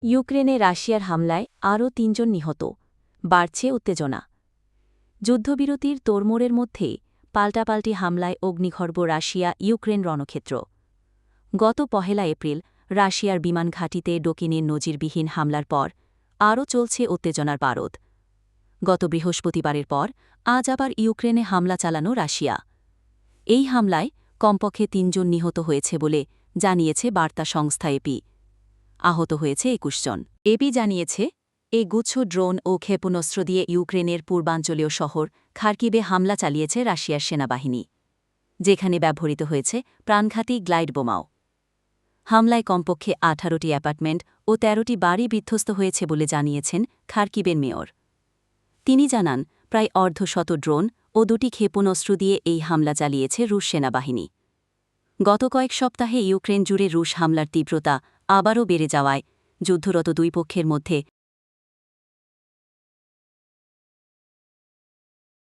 ইউক্রেনে রাশিয়ার হামলায় আরও ৩ জন নিহত, বাড়ছে উত্তেজনা। যুদ্ধবিরতির তোড়মোড়ের মধ্যে পাল্টাপাল্টি হামলায় অগ্নিগর্ভ রাশিয়া ইউক্রেন রণক্ষেত্র। গত ১ এপ্রিল রাশিয়ার বিমান ঘাঁটিতে ডোকিনের নজিরবিহীন হামলার পর আরও চলছে উত্তেজনার পারদ। গত বৃহস্পতিবারের পর আজ আবার ইউক্রেনে হামলা চালানো রাশিয়া। এই হামলায় কমপক্ষে ৩ জন নিহত হয়েছে বলে জানিয়েছে বার্তা সংস্থা এপি। আহত হয়েছে ২১ জন। এপি জানিয়েছে, এ গুচ্ছ ড্রোন ও ক্ষেপণাস্ত্র দিয়ে ইউক্রেনের পূর্বাঞ্চলীয় শহর খার্কিবে হামলা চালিয়েছে রাশিয়ার সেনাবাহিনী, যেখানে ব্যবহৃত হয়েছে প্রাণঘাতী গ্লাইড বোমাও। হামলায় কমপক্ষে ১৮টি অ্যাপার্টমেন্ট ও ১৩টি বাড়ি বিধ্বস্ত হয়েছে বলে জানিয়েছেন খার্কিবের মেয়র। তিনি জানান, প্রায় অর্ধশত ড্রোন ও ২টি ক্ষেপণাস্ত্র দিয়ে এই হামলা চালিয়েছে রুশ সেনাবাহিনী। গত কয়েক সপ্তাহে ইউক্রেন জুড়ে রুশ হামলার তীব্রতা আবারও বেড়ে যাওয়ায় যুদ্ধরত দুই পক্ষের মধ্যে